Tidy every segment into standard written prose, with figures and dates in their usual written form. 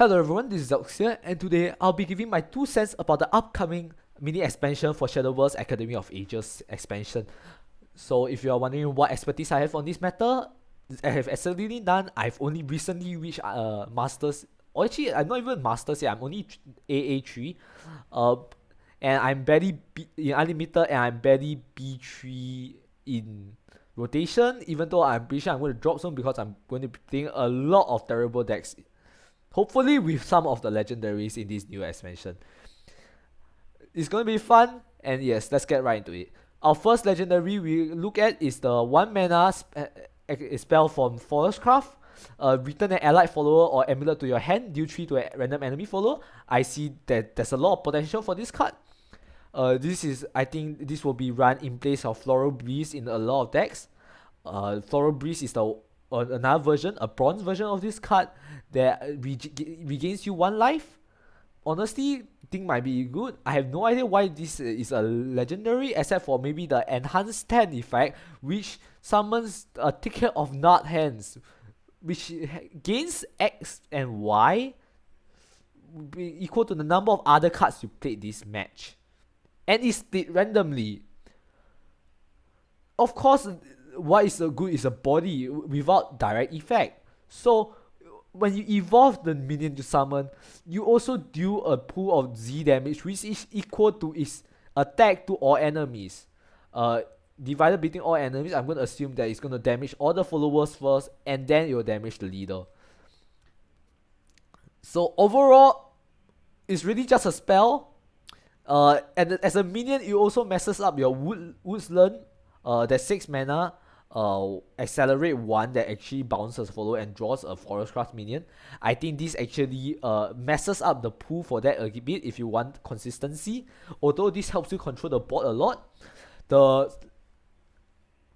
Hello everyone, this is Zelx here, and today I'll be giving my 2 cents about the upcoming mini expansion for Shadowverse Academy of Ages expansion. So if you are wondering what expertise I have on this matter, I have absolutely none. I've only recently reached Masters, or actually I'm not even Masters yet, I'm only AA3. And I'm barely in Unlimited, and I'm barely B3 in rotation, even though I'm pretty sure I'm going to drop some because I'm going to be playing a lot of terrible decks. Hopefully with some of the legendaries in this new expansion. It's going to be fun, and yes, let's get right into it. Our first legendary we look at is the 1 mana spell from Forestcraft. Return an allied follower or amulet to your hand, deal 3 to a random enemy follower. I see that there's a lot of potential for this card. I think this will be run in place of Floral Breeze in a lot of decks. Floral Breeze is another version, a bronze version of this card that regains you 1 life. Honestly, think might be good. I have no idea why this is a legendary, except for maybe the enhanced 10 effect, which summons a ticket of nut hands, which gains X and Y equal to the number of other cards you played this match, and is split randomly. Of course, what is good is a body without direct effect. So when you evolve the minion to summon, you also deal a pool of Z damage, which is equal to its attack to all enemies. Divided between all enemies, I'm going to assume that it's going to damage all the followers first, and then it will damage the leader. So overall, it's really just a spell. And as a minion, it also messes up your Woodsland. That's 6 mana. Accelerate 1 that actually bounces follow and draws a Forestcraft minion. I think this actually messes up the pool for that a bit if you want consistency. Although this helps you control the board a lot.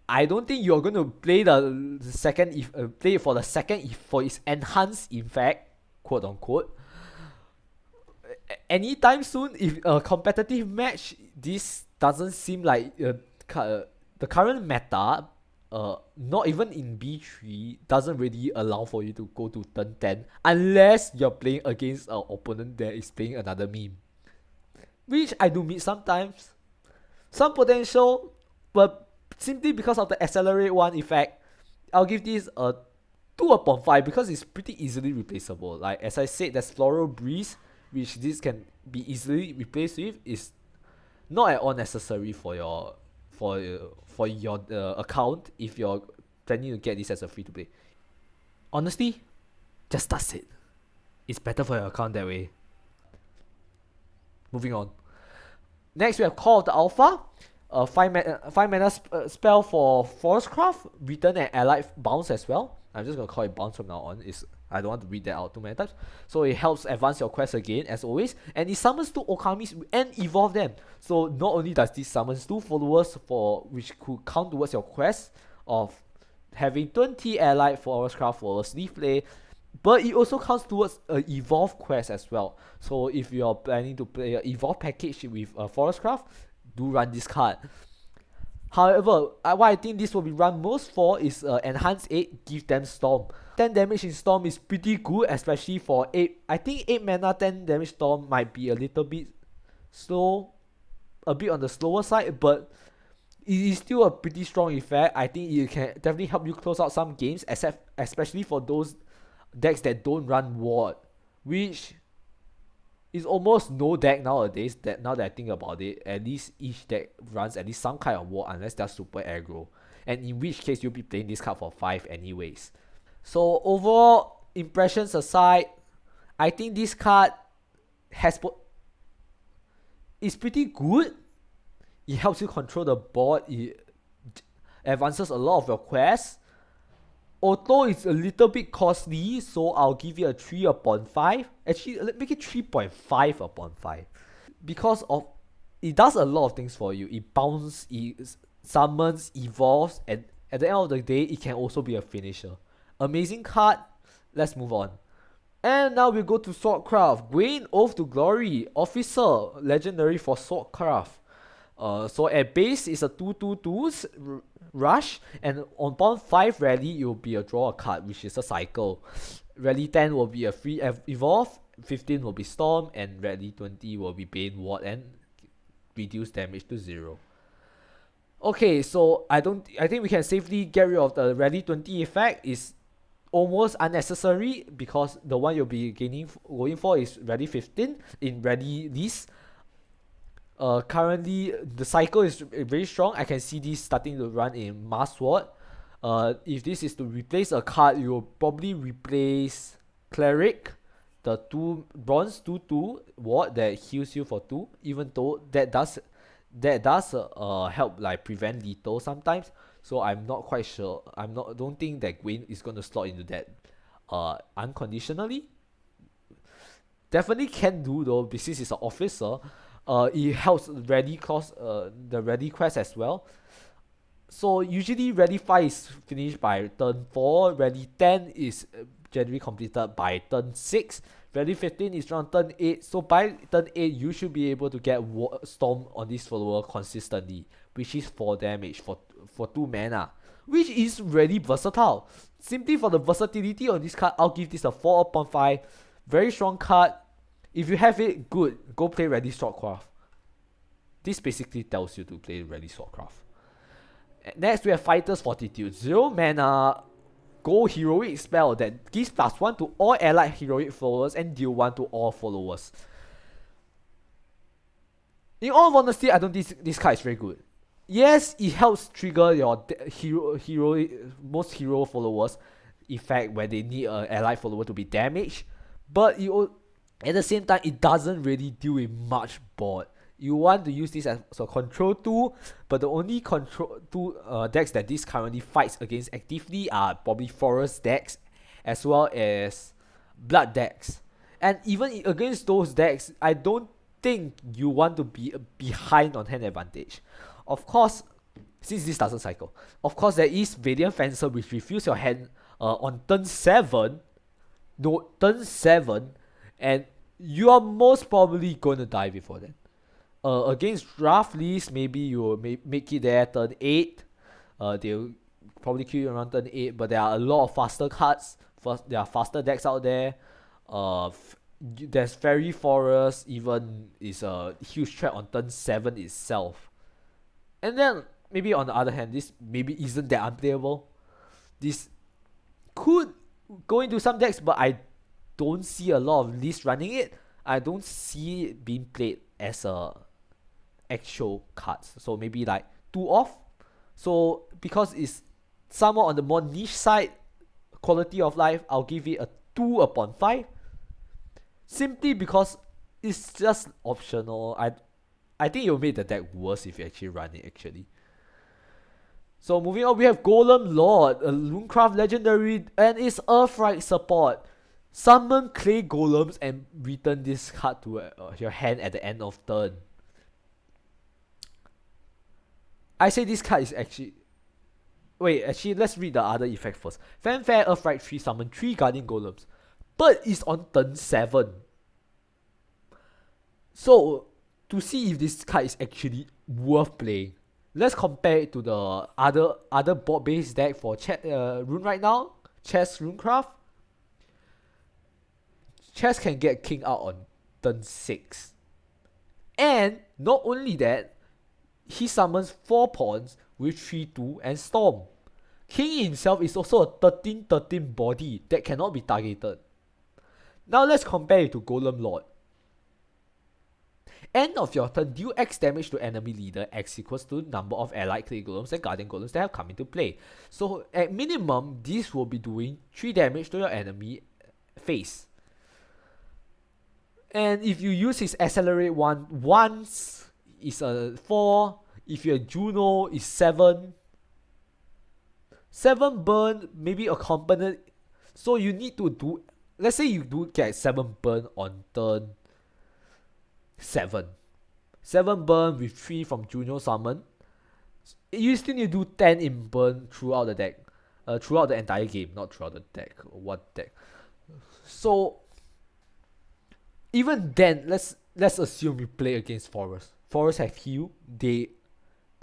I don't think you're going to play the second play for the second for its enhanced effect, quote unquote. Anytime soon. If a competitive match, this doesn't seem like the current meta. Not even in B3 doesn't really allow for you to go to turn 10 unless you're playing against an opponent that is playing another meme, which I do meet sometimes. Some potential, but simply because of the accelerate 1 effect, I'll give this a 2 upon 5 because it's pretty easily replaceable. Like as I said, there's Floral Breeze, which this can be easily replaced with, is not at all necessary for your account if you're planning to get this as a free to play. Honestly, just does it. It's better for your account that way. Moving on. Next, we have Call of the Alpha. 5 mana spell for Forestcraft. Return an allied bounce as well. I'm just gonna call it bounce from now on. I don't want to read that out too many times. So it helps advance your quest again, as always. And it summons 2 Okamis and evolve them. So not only does this summon 2 followers which could count towards your quest of having 20 allied Forestcraft for a sleeve play, but it also counts towards an evolve quest as well. So if you're planning to play an evolve package with Forestcraft, do run this card. However, what I think this will be run most for is Enhanced 8, give them Storm. 10 damage in Storm is pretty good, especially for 8. I think 8 mana 10 damage Storm might be a little bit slow, a bit on the slower side, but it is still a pretty strong effect. I think it can definitely help you close out some games, especially for those decks that don't run Ward, which is almost no deck nowadays. Now that I think about it, at least each deck runs at least some kind of Ward unless they're super aggro, and in which case you'll be playing this card for 5 anyways. So overall impressions aside, I think this card is pretty good. It helps you control the board. It advances a lot of your quests. Although it's a little bit costly, so I'll give it a 3 upon 5. Actually, let's make it 3.5 upon 5. Because it does a lot of things for you. It bounces, it summons, evolves, and at the end of the day, it can also be a finisher. Amazing card. Let's move on. And now we go to Swordcraft. Gain Oath to Glory. Officer. Legendary for Swordcraft. So at base it's a 2/2/2 rush, and on bound 5 rally it will be a draw a card, which is a cycle. Rally 10 will be a free evolve, 15 will be Storm, and Rally 20 will be Bane Ward and reduce damage to 0. Okay, so I think we can safely get rid of the Rally 20 effect. Is almost unnecessary because the one you'll be going for is Rally 15 in Rally list. Currently the cycle is very strong. I can see this starting to run in Mass Sword. If this is to replace a card, you will probably replace Cleric, the 2 bronze 2/2 ward that heals you for 2, even though that does help like prevent lethal sometimes. So I'm not quite sure. Don't think that Gwen is gonna slot into that unconditionally. Definitely can do though, because it's an officer. It helps ready cost the ready quest as well. So usually Rally 5 is finished by turn 4, Rally 10 is generally completed by turn 6, Rally 15 is around turn 8, so by turn 8 you should be able to get Storm on this follower consistently, which is 4 damage for 2 mana, which is really versatile. Simply for the versatility on this card, I'll give this a 4/5, very strong card. If you have it, good, go play Ready Swordcraft. This basically tells you to play Ready Swordcraft. Next, we have Fighter's Fortitude. 0 mana, gold heroic spell that gives +1 to all allied heroic followers and deal 1 to all followers. In all honesty, I don't think this card is very good. Yes, it helps trigger your most hero followers effect when they need an allied follower to be damaged, but at the same time, it doesn't really deal with much board. You want to use this as a control tool, but the only control decks that this currently fights against actively are probably Forest decks as well as Blood decks. And even against those decks, I don't think you want to be behind on hand advantage. Of course, since this doesn't cycle, of course there is Valiant Fencer which refills your hand on turn 7, and you are most probably going to die before that. Against draft list, maybe you will make it there turn 8. They'll probably kill you around turn 8, but there are a lot of faster cards. There are faster decks out there. There's Fairy Forest, even is a huge threat on turn 7 itself. And then, maybe on the other hand, this maybe isn't that unplayable. This could go into some decks, but I don't see a lot of lists running it. I don't see it being played as a actual cards. So maybe like 2 off. So because it's somewhat on the more niche side, quality of life, I'll give it a 2/5. Simply because it's just optional. I think it'll make the deck worse if you actually run it actually. So moving on, we have Golem Lord, a Runecraft legendary, and it's Earthright support. Summon clay golems and return this card to your hand at the end of turn. I say this card is actually... Wait, actually, let's read the other effect first. Fanfare Earthright 3 summon 3 Guardian Golems, but it's on turn 7. So, to see if this card is actually worth playing, let's compare it to the other board-based deck for Rune right now, Chess Runecraft. Chess can get King out on turn 6. And not only that, he summons 4 pawns with 3/2 and Storm. King himself is also a 13/13 body that cannot be targeted. Now let's compare it to Golem Lord. End of your turn, deal X damage to enemy leader. X equals to number of allied clay golems and guardian golems that have come into play. So at minimum, this will be doing 3 damage to your enemy face. And if you use his accelerate one once, is a 4. If you're Juno, is 7. 7 burn, maybe a component. So you need to do, let's say you do get 7 burn on turn 7. 7 burn with 3 from Juno summon. You still need to do 10 in burn throughout the deck. Throughout the entire game, not throughout the deck. What deck? So even then, let's assume you play against Forest. Forest have heal. They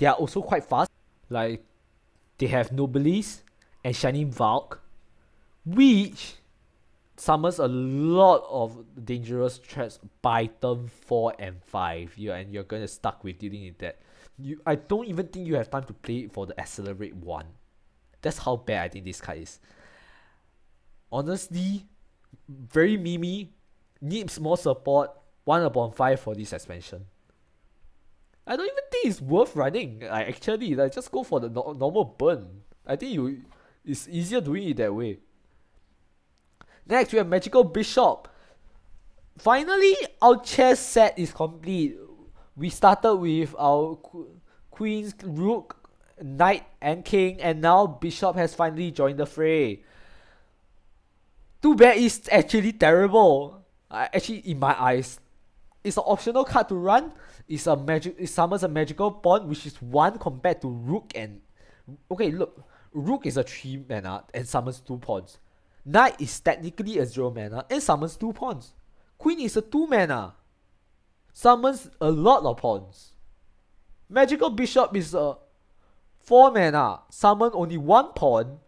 are also quite fast. Like, they have Nobilis and Shining Valk, which summons a lot of dangerous threats by turn 4 and 5. And you're gonna stuck with dealing with that. I don't even think you have time to play it for the accelerate one. That's how bad I think this card is. Honestly, very memey, needs more support, 1/5 for this expansion. I don't even think it's worth running. Actually, just go for the normal burn. I think it's easier doing it that way. Next, we have Magical Bishop. Finally, our chess set is complete. We started with our Queen's Rook, Knight, and King, and now Bishop has finally joined the fray. Too bad it's actually terrible. Actually, in my eyes, it's an optional card to run. It summons a magical pawn, which is 1 compared to Rook and... Okay, look. Rook is a 3 mana and summons 2 pawns. Knight is technically a 0 mana and summons 2 pawns. Queen is a 2 mana. Summons a lot of pawns. Magical Bishop is a 4 mana. Summon only 1 pawn.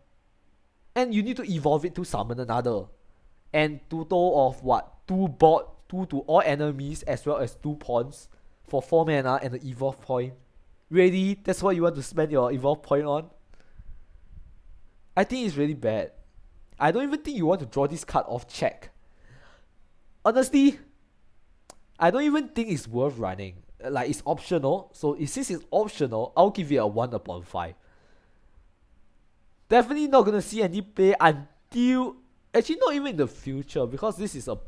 And you need to evolve it to summon another. And total of what? 2 to all enemies as well as 2 pawns for 4 mana and an evolve point. Really? That's what you want to spend your evolve point on? I think it's really bad. I don't even think you want to draw this card off check. Honestly, I don't even think it's worth running. Like, it's optional. So since it's optional, I'll give it a 1/5. Definitely not gonna see any play until... Actually, not even in the future, because this is a...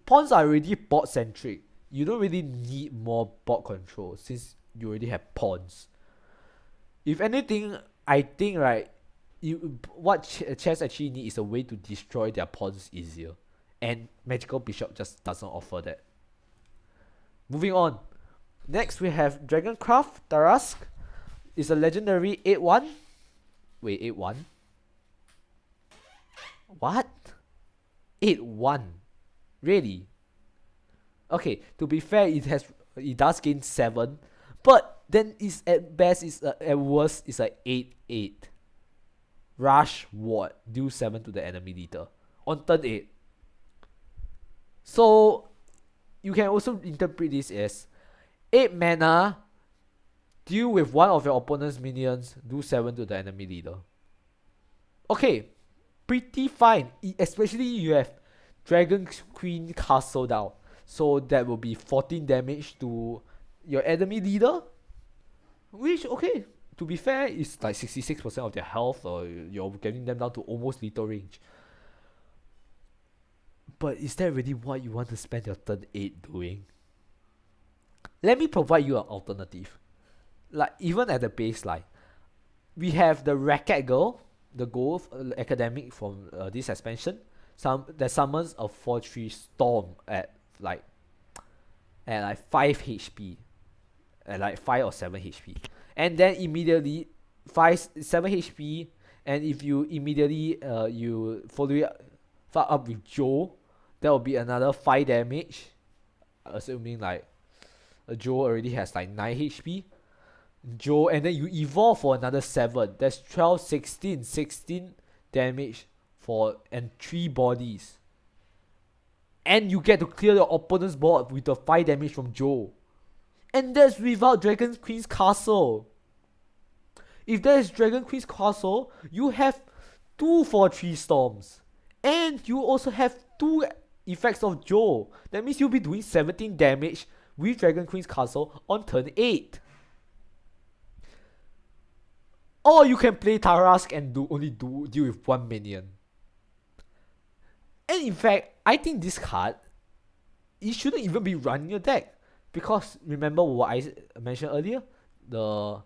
Pawns are already bot centric. You don't really need more bot control since you already have pawns. If anything, I think what chess actually need is a way to destroy their pawns easier. And Magical Bishop just doesn't offer that. Moving on. Next we have Dragoncraft, Tarask. It's a legendary 8/1. Wait, 8/1? What? 8/1? Really? Okay, to be fair, it does gain 7. But then it's at best, at worst, it's like 8/8. Rush Ward, deal 7 to the enemy leader on turn 8. So you can also interpret this as 8 mana, deal with one of your opponent's minions, do 7 to the enemy leader. Okay, pretty fine, especially you have Dragon Queen Castle down. So that will be 14 damage to your enemy leader, which, okay, to be fair, is like 66% of their health, or you're getting them down to almost lethal range. But is that really what you want to spend your turn 8 doing? Let me provide you an alternative. Like, even at the baseline, we have the Racket Girl, the gold academic from this expansion, that summons a 4/3 Storm at 5 HP, at like 5 or 7 HP, and then immediately 7 HP, and if you immediately you follow it up with Joe, that will be another 5 damage, assuming like Joe already has like 9 HP. Joe, and then you evolve for another 7. That's 12, 16 damage and 3 bodies. And you get to clear your opponent's board with the 5 damage from Joe. And that's without Dragon Queen's Castle. If there is Dragon Queen's Castle, you have 2 4/3 Storms. And you also have 2 effects of Joe. That means you'll be doing 17 damage with Dragon Queen's Castle on turn 8. Or you can play Tarask and deal with 1 minion. And in fact, I think this card, it shouldn't even be running your deck. Because remember what I mentioned earlier? The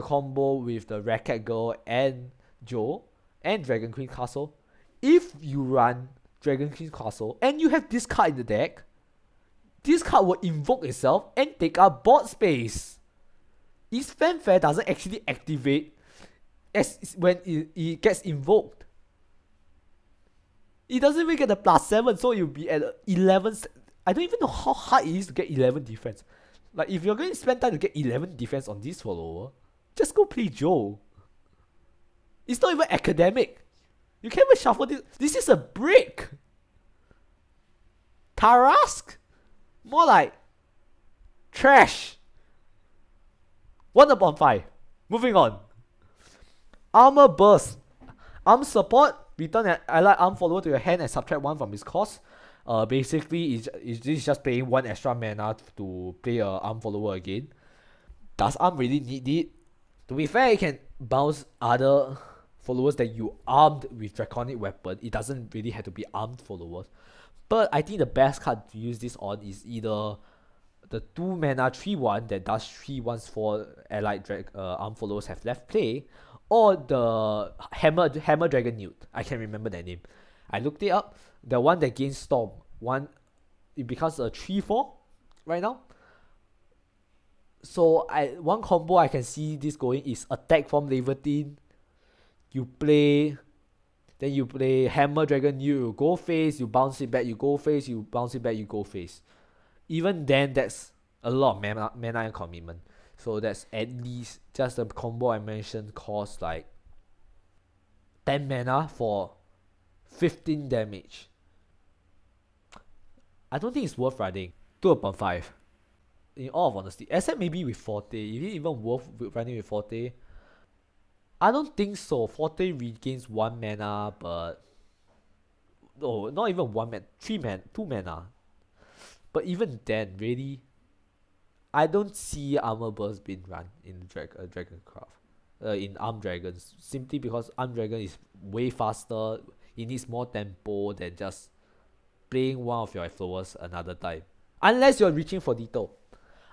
combo with the Racket Girl and Joe and Dragon Queen Castle. If you run Dragon Queen Castle and you have this card in the deck, this card will invoke itself and take up board space. Its fanfare doesn't actually activate when it gets invoked. It doesn't even get the +7, so you'll be at 11. I don't even know how hard it is to get 11 defense. Like, if you're going to spend time to get 11 defense on this follower, just go play Joe. It's not even academic. You can't even shuffle this. This is a brick. Tarask? More like trash. 1/5. Moving on. Armor Burst. Arm support. Return an allied arm follower to your hand and subtract 1 from its cost. Basically, this is just paying 1 extra mana to play a arm follower again. Does arm really need it? To be fair, it can bounce other followers that you armed with draconic weapon. It doesn't really have to be armed followers. But I think the best card to use this on is either the 2 mana 3/1 that does 3 once 4 allied arm followers have left play, or the Hammer Dragon Newt. I can't remember that name. I looked it up. The one that gains Storm. It becomes a 3/4 right now. So one combo I can see this going is attack from Leviathan. You play Hammer Dragon Newt, you go face, you bounce it back, you go face, you bounce it back, you go face. Even then, that's a lot of mana and commitment. So that's at least just the combo I mentioned costs like 10 mana for 15 damage. I don't think it's worth running 2/5. In all of honesty, except maybe with Forte. Is it even worth running with Forte? I don't think so. Forte regains 1 mana, but no, not even 1 mana, 2 mana. But even then, really, I don't see Armor Burst being run in Dragoncraft, in Armed Dragons, simply because Armed Dragon is way faster. It needs more tempo than just playing one of your followers another time. Unless you're reaching for Ditto.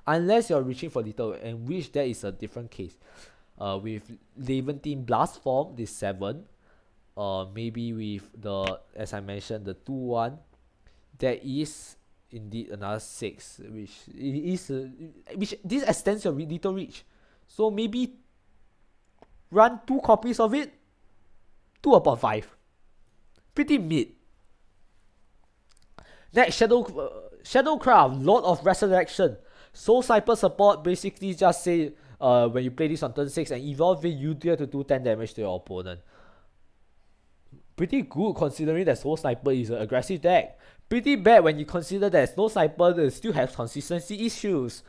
And which that is a different case. With Leviathan Blast Form, this 7. Maybe with the, as I mentioned, the 2/1, there is indeed another 6, which this extends your Ditto reach. So maybe run 2 copies of it. 2/5. Pretty mid. Next, Shadowcraft, Lord of Resurrection. Soul Sniper support basically just say when you play this on turn 6 and evolve it, you dare to do 10 damage to your opponent. Pretty good considering that Soul Sniper is an aggressive deck. Pretty bad when you consider that Soul Sniper still has consistency issues.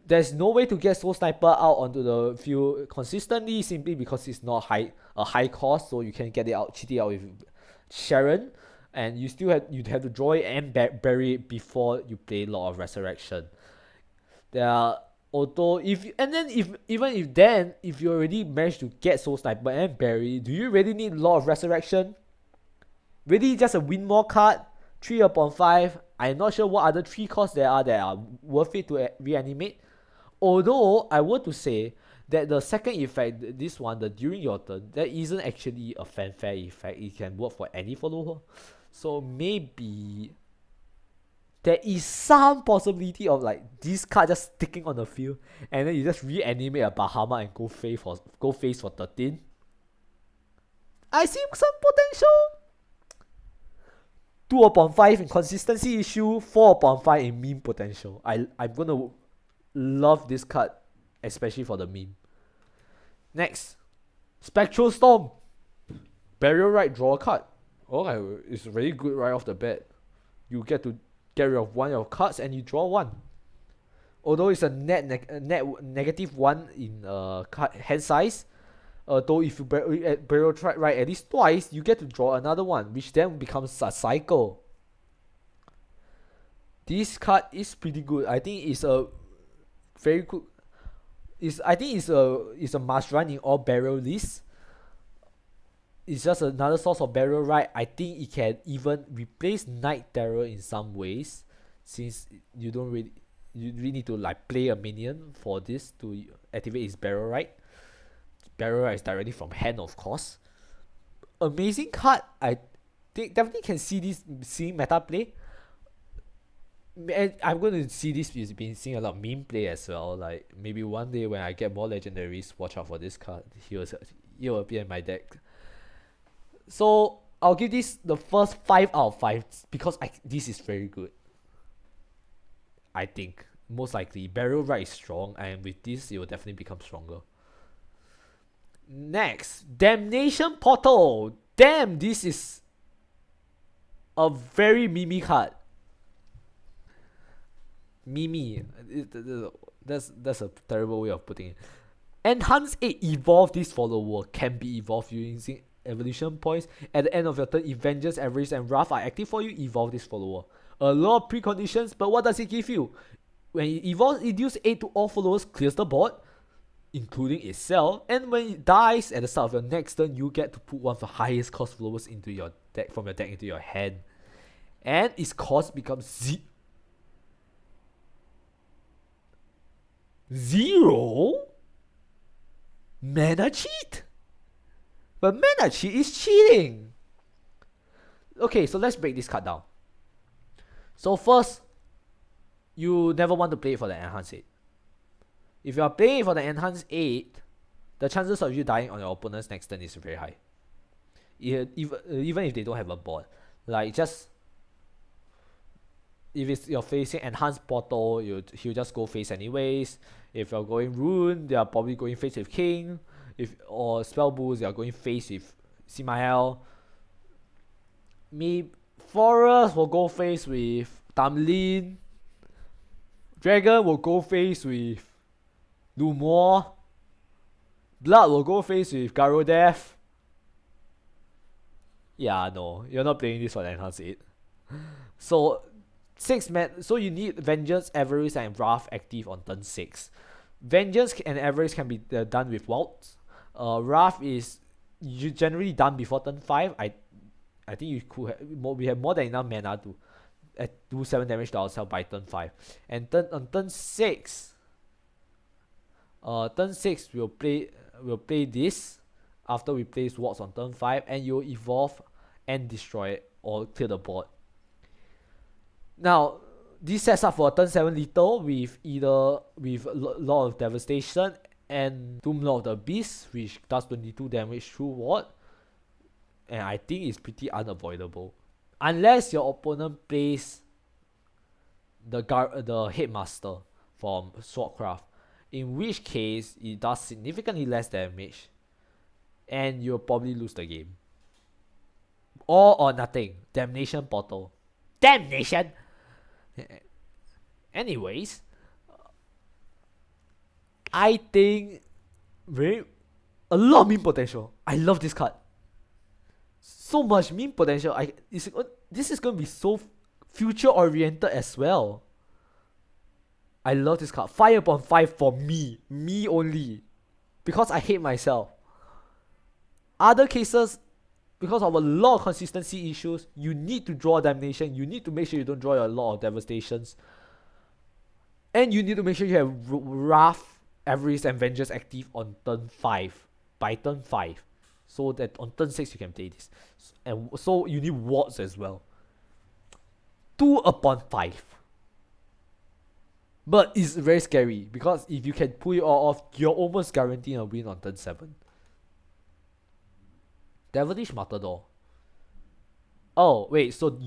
There's no way to get Soul Sniper out onto the field consistently simply because it's not a high cost, so you can get it out, cheat it out with Sharon, and you'd have to draw it and bury it before you play Lord of Resurrection. If you already managed to get Soul Sniper and bury, do you really need Lord of Resurrection? Really just a win more card? 3/5. I'm not sure what other 3 costs there are that are worth it to reanimate. Although I were to say that the second effect, this one, the during your turn, that isn't actually a fanfare effect. It can work for any follower. So maybe there is some possibility of like this card just sticking on the field and then you just reanimate a Bahama and go face for 13. I see some potential. 2/5 in consistency issue, 4/5 in meme potential. I'm gonna love this card, especially for the meme. Next, Spectral Storm. Burial Rite, draw a card. Okay, it's very good right off the bat. You get to get rid of 1 of your cards and you draw 1. Although it's a net -1 in card hand size, though if you Burial Rite at least twice, you get to draw another 1, which then becomes a cycle. This card is pretty good. I think it's a very good. It's a must run in all burial lists. It's just another source of Burial Rite. I think it can even replace Night Terror in some ways, since you really need to like play a minion for this to activate his Burial Rite. Burial Rite is directly from hand, of course. Amazing card. I think definitely can seeing meta play. And I'm going to see this being seeing a lot of meme play as well. Like maybe one day when I get more legendaries, watch out for this card. He will appear in my deck. So I'll give this the first 5 out of 5 because this is very good. I think most likely Burial Rite is strong, and with this it will definitely become stronger. Next, Damnation Portal. Damn, this is a very Mimi card. Mimi. That's a terrible way of putting it. Enhance 8 evolve this follower can be evolved using evolution points. At the end of your turn, if Vengeance, Avarice, and Wrath are active for you, evolve this follower. A lot of preconditions, but what does it give you? When it evolves, it deals 8 to all followers, clears the board, including itself, and when it dies at the start of your next turn, you get to put one of the highest cost followers into your deck from your deck into your hand. And its cost becomes 0? Mana cheat? But mana cheat is cheating! Okay, so let's break this card down. So first, you never want to play it for the Enhance 8. If you are playing it for the Enhance 8, the chances of you dying on your opponent's next turn is very high. Even if they don't have a board. Like, just... If you're facing Enhanced Portal, he'll just go face anyways. If you're going Rune, they are probably going face with King. Or Spell Boost, they are going face with Simiel. Forest will go face with Tamlin. Dragon will go face with Lumor. Blood will go face with Garodeath. Yeah, no, you're not playing this for the Enhance 8. So, so you need Vengeance, Avarice, and Wrath active on turn 6. Vengeance and Avarice can be done with Waltz. Wrath is generally done before turn 5. I think you could we have more than enough mana to do 7 damage to ourselves by turn 5. And on turn 6, we'll play this after we place Waltz on turn 5, and you'll evolve and destroy it or clear the board. Now, this sets up for a turn 7 lethal with Law of Devastation and Doom Lord of the Beast, which does 22 damage through ward. And I think it's pretty unavoidable. Unless your opponent plays the Headmaster from Swordcraft, in which case it does significantly less damage and you'll probably lose the game. All or nothing. Damnation Portal. Damnation! Anyways, I think a lot of meme potential. I love this card. So much meme potential. This is going to be so future oriented as well. I love this card. 5 upon 5 for me. Me only. Because I hate myself. Other cases, because of a lot of consistency issues, you need to draw Damnation. You need to make sure you don't draw a lot of Devastations. And you need to make sure you have Wrath, Avarice, and Vengeance active on turn 5. By turn 5. So that on turn 6 you can play this. And so you need wards as well. 2 upon 5. But it's very scary, because if you can pull it all off, you're almost guaranteeing a win on turn 7. Devilish Matador. Oh, wait, so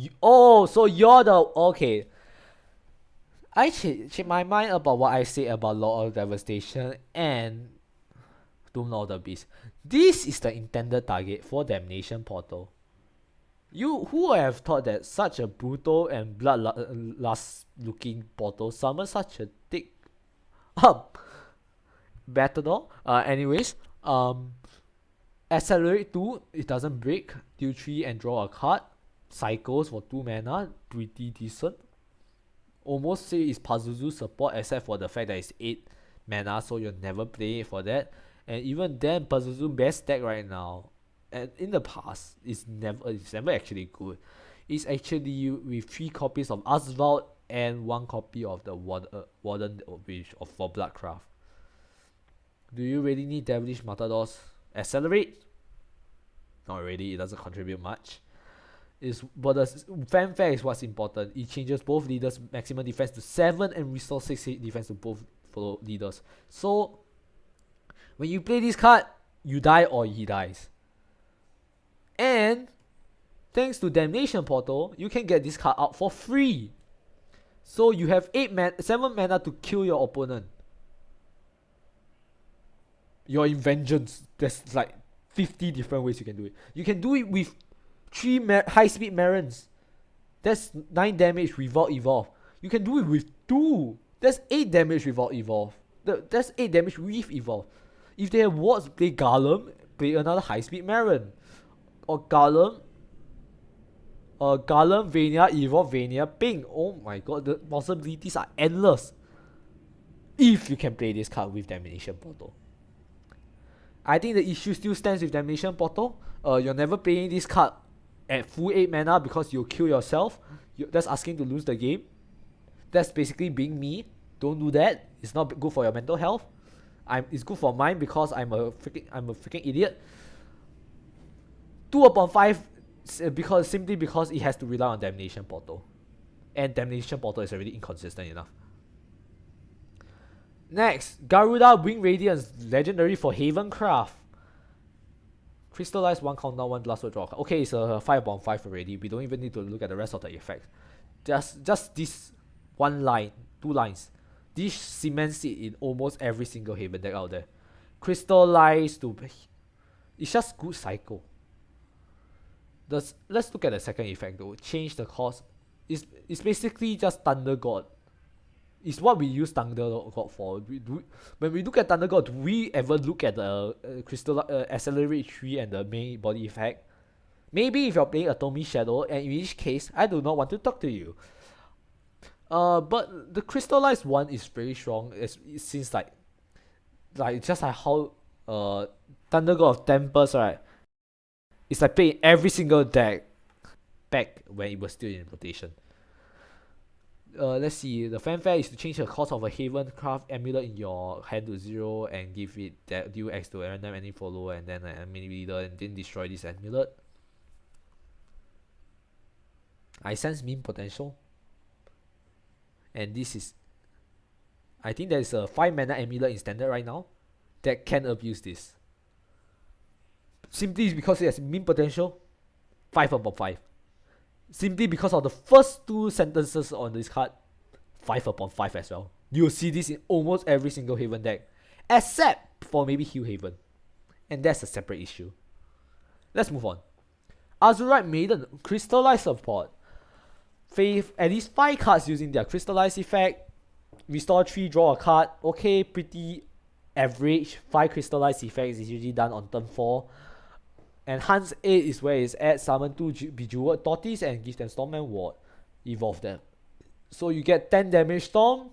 you're the... Okay. I changed my mind about what I said about Lord of Devastation and Doom Lord of the Beast. This is the intended target for Damnation Portal. Who would have thought that such a brutal and bloodlust looking portal summons such a thick Matador? Anyways, Accelerate 2, it doesn't break. Deal 3 and draw a card. Cycles for 2 mana, pretty decent. Almost say it's Pazuzu support, except for the fact that it's 8 mana, so you'll never play it for that. And even then, Pazuzu best deck right now, and in the past, it's never actually good. It's actually with 3 copies of Asphalt and 1 copy of the Warden for Bloodcraft. Do you really need Devilish Matadors? Accelerate? Not really, it doesn't contribute much. But the fanfare is what's important. It changes both leaders' maximum defense to 7 and restores 6 defense to both leaders. So, when you play this card, you die or he dies. And, thanks to Damnation Portal, you can get this card out for free. So, you have 7 mana to kill your opponent. You're in Vengeance. There's like 50 different ways you can do it. You can do it with 3 high-speed Marons. That's 9 damage without evolve. You can do it with 2. That's 8 damage without evolve. That's 8 damage with evolve. If they have wards, play Garlem, play another high-speed Maron. Or Garlem, Vania, evolve, Vania, ping. Oh my god, the possibilities are endless. If you can play this card with Domination Portal. I think the issue still stands with Domination Portal. You're never playing this card at full 8 mana because you'll kill yourself. That's asking to lose the game. That's basically being me. Don't do that. It's not good for your mental health. It's good for mine because I'm a freaking idiot. 2/5 simply because it has to rely on Damnation Portal. And Damnation Portal is already inconsistent enough. Next, Garuda Wing Radiance, legendary for Havencraft. Crystallize 1 countdown, 1 blast, draw. Okay, it's a 5/5 already. We don't even need to look at the rest of the effects. Just this one line, 2 lines. This cements it in almost every single Haven deck out there. Crystallize to... It's just good cycle. Let's look at the second effect though. Change the cost. It's basically just Thunder God. It's what we use Thunder God for. When we look at Thunder God, do we ever look at the Crystal Accelerate 3 and the main body effect? Maybe if you're playing Atomic Shadow, and in which case, I do not want to talk to you. But the Crystallized one is very strong. Since like just like how Thunder God of Tempest, right? It's like playing every single deck back when it was still in rotation. Let's see. The fanfare is to change the cost of a Havencraft amulet in your hand to 0 and give it that deal X to random any follower and then a mini leader and then destroy this amulet. I sense meme potential. And this is... I think there is a 5 mana amulet in standard right now that can abuse this. Simply because it has meme potential. 5/5. Simply because of the first 2 sentences on this card, 5/5 as well. You'll see this in almost every single Haven deck, except for maybe Heal Haven, and that's a separate issue. Let's move on. Azurite Maiden, Crystallize support. Faith, at least 5 cards using their Crystallize effect. Restore 3, draw a card. Okay, pretty average. 5 Crystallize effects is usually done on turn 4. Enhance 8 is where it's at. Summon 2 Bejeweled Tortoise and give them Storm and Ward. Evolve them. So you get 10 damage Storm.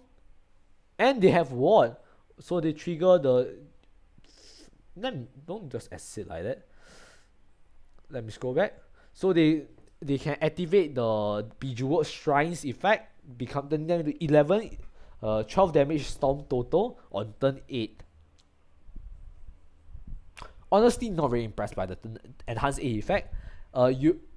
And they have Ward. So they trigger the... Don't just exit like that. Let me scroll back. So they can activate the Bejeweled Shrines effect. Become them to 11. 12 damage Storm total on turn 8. Honestly, not very impressed by the Enhanced A effect.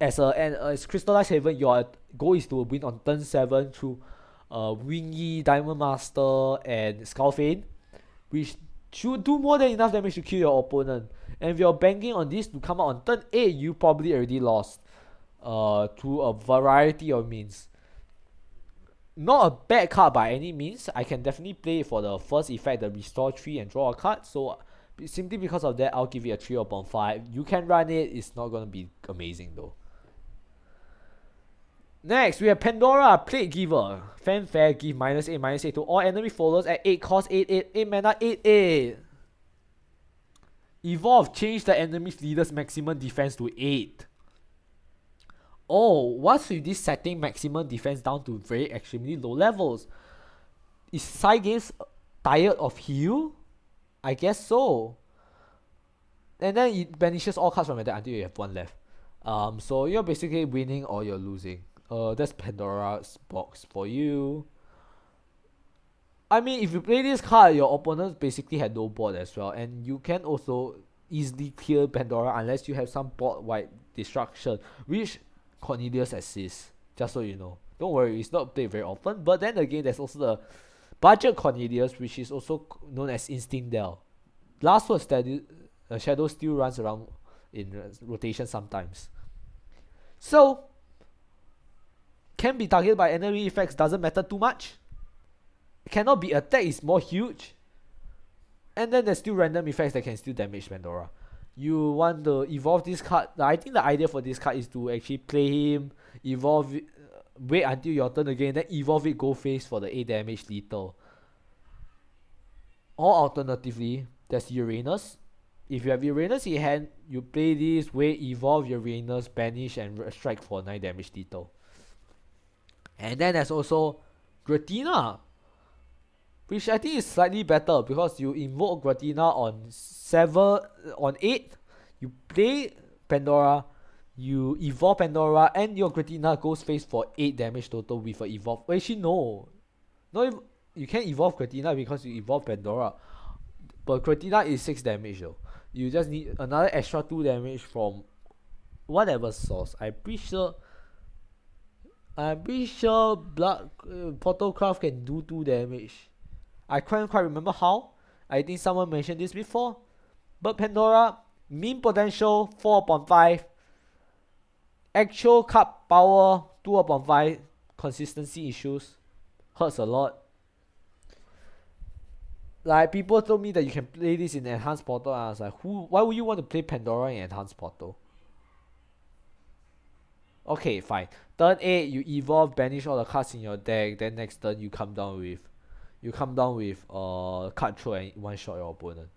As Crystallized Haven, your goal is to win on turn 7 through Wingy, Diamond Master, and Skullfane, which should do more than enough damage to kill your opponent. And if you're banking on this to come out on turn 8, you probably already lost through a variety of means. Not a bad card by any means. I can definitely play it for the first effect, the Restore 3 and draw a card. So simply because of that, I'll give it a 3/5. You can run it, it's not gonna be amazing though. Next, we have Pandora, Plate Giver. Fanfare, give -8/-8 to all enemy followers at 8 cost, 8 mana, 8. Evolve, change the enemy's leader's maximum defense to 8. Oh, what's with this setting maximum defense down to very extremely low levels? Is cygames tired of heal? I guess so. And then it banishes all cards from your deck until you have 1 left. So you're basically winning or you're losing. That's Pandora's box for you. I mean, if you play this card, your opponents basically had no board as well. And you can also easily clear Pandora unless you have some board-wide destruction, which Cornelius assists, just so you know. Don't worry, it's not played very often. But then again, there's also the Budget Cornelius, which is also known as Instinct Dell. Last Word Shadow still runs around in rotation sometimes. So, can be targeted by enemy effects, doesn't matter too much. Cannot be attacked, is more huge. And then there's still random effects that can still damage Pandora. you want to evolve this card. I think the idea for this card is to actually play him, evolve it, wait until your turn again, then evolve it, go face for the 8 damage lethal. Or alternatively, there's Uranus. If you have Uranus in hand, you play this, wait, evolve Uranus, banish, and strike for 9 damage lethal. And then there's also Gratina, which I think is slightly better because you invoke Gratina on 8, you play Pandora, you evolve Pandora, and your Gratina goes face for 8 damage total with a evolve. Actually, no, you can't evolve Gratina because you evolve Pandora. But Gratina is 6 damage though. You just need another extra 2 damage from whatever source. I'm pretty sure Portalcraft can do 2 damage. I can't quite remember how. I think someone mentioned this before. But Pandora, mean potential 4/5. Actual card power 2/5. Consistency issues. Hurts a lot. Like, people told me that you can play this in Enhanced Portal, and I was like, why would you want to play Pandora in Enhanced Portal? Okay, fine. Turn 8, you evolve, banish all the cards in your deck, then next turn you come down with card throw and one shot your opponent.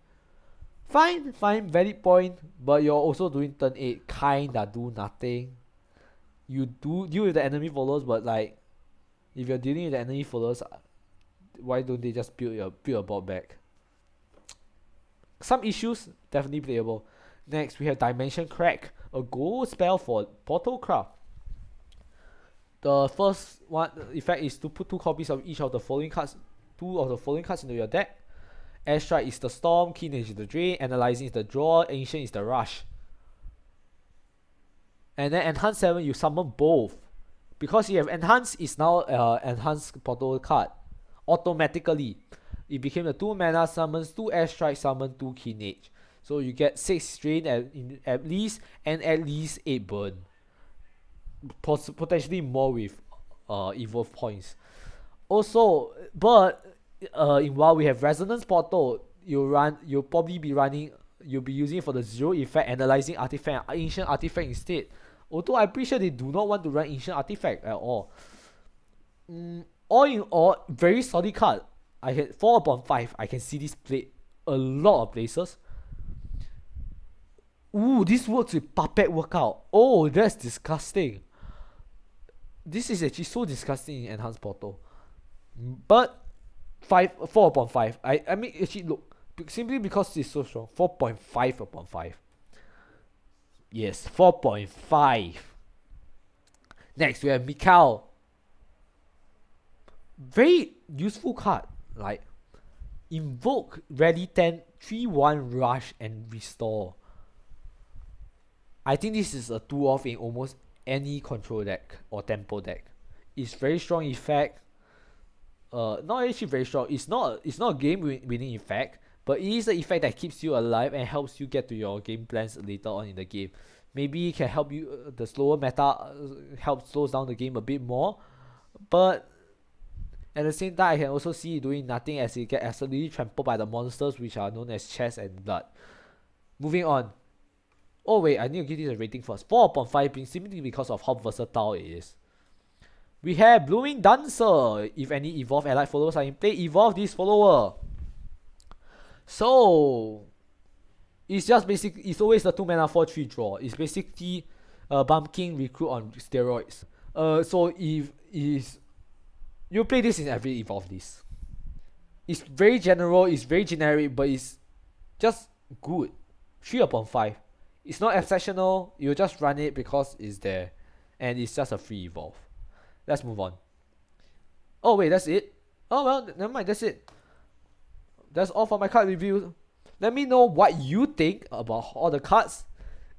Fine, valid point, but you're also doing turn 8, kinda do nothing. You do deal with the enemy followers, but like, if you're dealing with the enemy followers, why don't they just build your board back? Some issues, definitely playable. Next, we have Dimension Crack, a gold spell for Portalcraft. The first one effect is to put 2 copies of each of the following cards, into your deck. Airstrike is the Storm, Keen Edge is the Drain, Analyzing is the Draw, Ancient is the Rush. And then Enhance 7, you summon both. Because you have Enhance, it's now Enhanced Portal card. Automatically, it became a 2 mana, summons 2 Airstrike, summon 2 Keen Edge. So you get 6 strain at least, and at least 8 burn. Potentially more with evolve points. Also, but in WoW we have Resonance Portal. You'll probably be using it for the 0 effect, Analyzing Artifact, Ancient Artifact instead. Although I'm pretty sure they do not want to run Ancient Artifact at all. All in all, very solid card. I had 4/5. I can see this played a lot of places. Ooh, this works with Puppet Workout. Oh, that's disgusting. This is actually so disgusting in Enhanced Portal. But 4/5. I mean, actually look, simply because it's so strong. 4.5/5. Yes, 4.5. Next, we have Mikhail. Very useful card. Like, invoke, ready 10, 3/1 rush and restore. I think this is a 2-off in almost any control deck or tempo deck. It's very strong effect. Not actually very strong. It's not a game winning effect, but it is an effect that keeps you alive and helps you get to your game plans later on in the game. Maybe it can help you, the slower meta helps slows down the game a bit more, but at the same time I can also see it doing nothing as it gets absolutely trampled by the monsters which are known as Chest and Blood. Moving on. Oh wait, I need to give this a rating first. 4/5 simply because of how versatile it is. We have Blooming Dancer. If any evolve allied followers are in play, evolve this follower. So it's just basically, it's always the 2 mana 4/3 draw. It's basically Bumpkin Recruit on steroids. So if you play this in every evolve list. It's very general, it's very generic, but it's just good. 3/5. It's not exceptional, you just run it because it's there. And it's just a free evolve. Let's move on. Oh wait, that's it? Oh well, never mind, that's it. That's all for my card review. Let me know what you think about all the cards.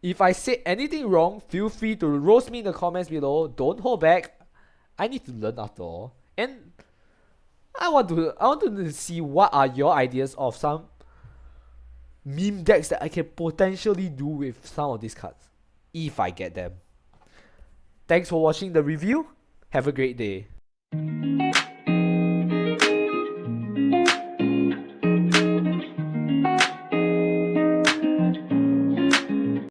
If I said anything wrong, feel free to roast me in the comments below. Don't hold back. I need to learn after all. And I want to see what are your ideas of some meme decks that I can potentially do with some of these cards, if I get them. Thanks for watching the review. Have a great day.